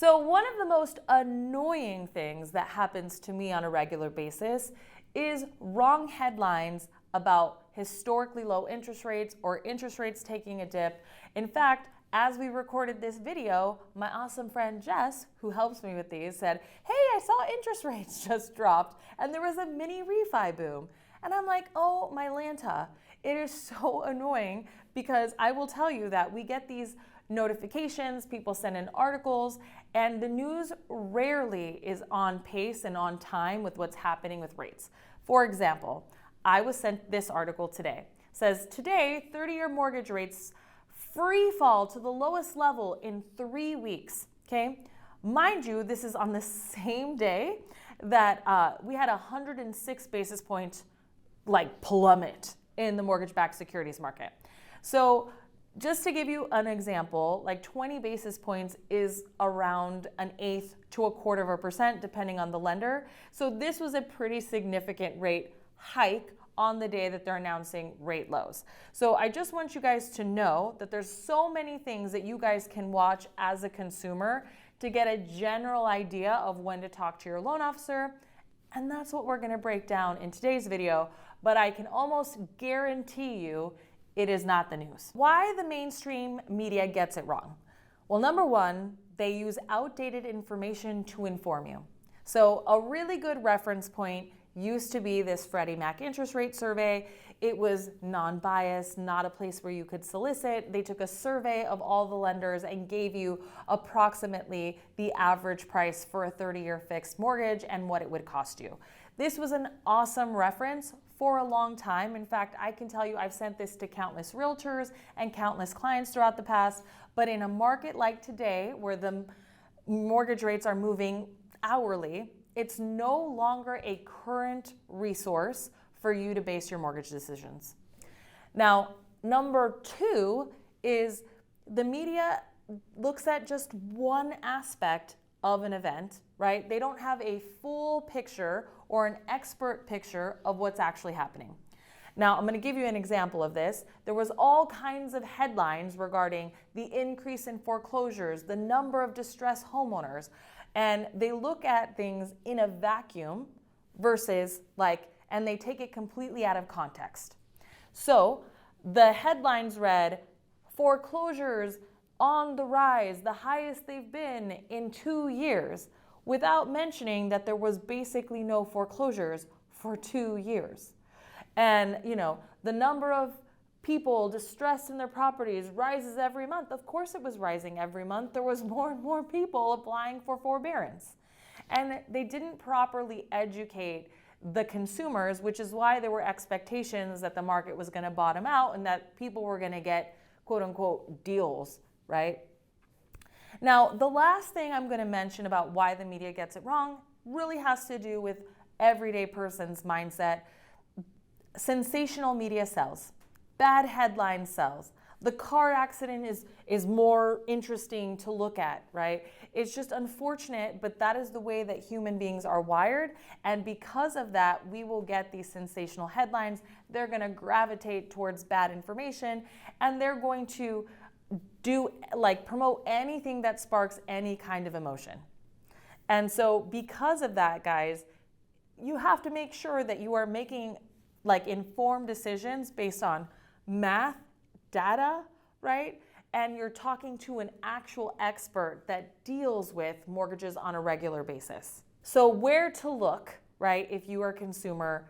So one of the most annoying things that happens to me on a regular basis is wrong headlines about historically low interest rates or interest rates taking a dip. In fact, as we recorded this video, my awesome friend Jess, who helps me with these, said, hey, I saw interest rates just dropped and there was a mini refi boom. And I'm like, oh my Lanta, it is so annoying because I will tell you that we get these notifications, people send in articles, and the news rarely is on pace and on time with what's happening with rates. For example, I was sent this article today. It says, today, 30-year mortgage rates free fall to the lowest level in 3 weeks, okay? Mind you, this is on the same day that we had a 106 basis point plummet in the mortgage-backed securities market. So just to give you an example, 20 basis points is around 1/8 to 1/4% depending on the lender. So this was a pretty significant rate hike on the day that they're announcing rate lows. So I just want you guys to know that there's so many things that you guys can watch as a consumer to get a general idea of when to talk to your loan officer. And that's what we're gonna break down in today's video, but I can almost guarantee you it is not the news. Why the mainstream media gets it wrong? Well, number one, they use outdated information to inform you. So a really good reference point used to be this Freddie Mac interest rate survey. It was non-biased, not a place where you could solicit. They took a survey of all the lenders and gave you approximately the average price for a 30-year fixed mortgage and what it would cost you. This was an awesome reference for a long time. In fact, I can tell you I've sent this to countless realtors and countless clients throughout the past, but in a market like today where the mortgage rates are moving hourly, it's no longer a current resource for you to base your mortgage decisions. Now, number two is the media looks at just one aspect of an event, right? They don't have a full picture or an expert picture of what's actually happening. Now, I'm going to give you an example of this. There was all kinds of headlines regarding the increase in foreclosures, the number of distressed homeowners, and they look at things in a vacuum versus and they take it completely out of context. So the headlines read, foreclosures on the rise, the highest they've been in 2 years, without mentioning that there was basically no foreclosures for 2 years. And, the number of people distressed in their properties rises every month. Of course it was rising every month. There was more and more people applying for forbearance. And they didn't properly educate the consumers, which is why there were expectations that the market was going to bottom out and that people were going to get quote unquote deals, right? Now, the last thing I'm going to mention about why the media gets it wrong really has to do with everyday person's mindset. Sensational media sells. Bad headline sells. The car accident is more interesting to look at, right? It's just unfortunate, but that is the way that human beings are wired. And because of that, we will get these sensational headlines. They're going to gravitate towards bad information, and they're going to promote anything that sparks any kind of emotion. And so because of that, guys, you have to make sure that you are making informed decisions based on math, data, right? And you're talking to an actual expert that deals with mortgages on a regular basis. So where to look, right, if you are a consumer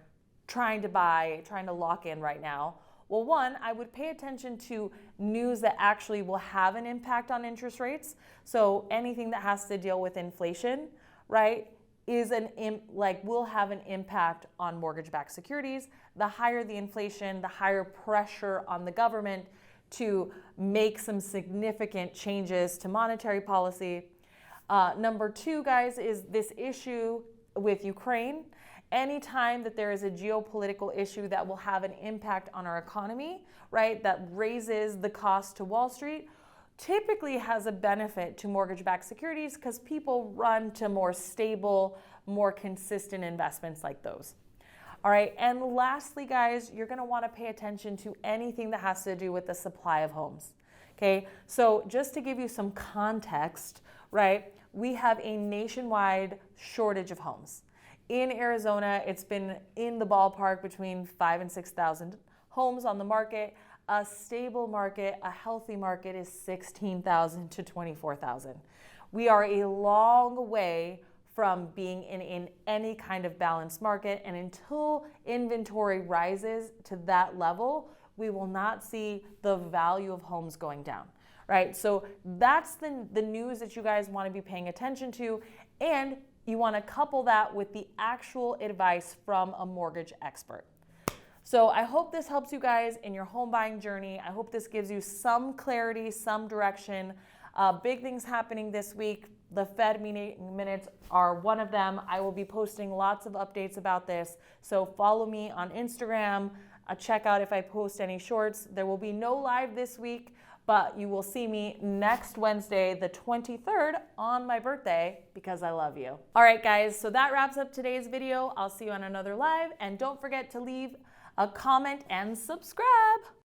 trying to lock in right now? Well, one, I would pay attention to news that actually will have an impact on interest rates. So anything that has to deal with inflation, right, will have an impact on mortgage-backed securities. The higher the inflation, the higher pressure on the government to make some significant changes to monetary policy. Number two, guys, is this issue with Ukraine. Anytime that there is a geopolitical issue that will have an impact on our economy, right, that raises the cost to Wall Street, typically has a benefit to mortgage-backed securities because people run to more stable, more consistent investments like those. All right, and lastly, guys, you're gonna wanna pay attention to anything that has to do with the supply of homes, okay? So just to give you some context, right, we have a nationwide shortage of homes. In Arizona, it's been in the ballpark between 5,000 and 6,000 homes on the market. A stable market, a healthy market is 16,000 to 24,000. We are a long way from being in any kind of balanced market, and until inventory rises to that level, we will not see the value of homes going down, right? So that's the news that you guys want to be paying attention to, and you want to couple that with the actual advice from a mortgage expert. So I hope this helps you guys in your home buying journey. I hope this gives you some clarity, some direction. Big things happening this week. The Fed meeting minutes are one of them. I will be posting lots of updates about this. So follow me on Instagram. Check out if I post any shorts. There will be no live this week, but you will see me next Wednesday, the 23rd, on my birthday, because I love you. All right, guys, so that wraps up today's video. I'll see you on another live, and don't forget to leave a comment and subscribe.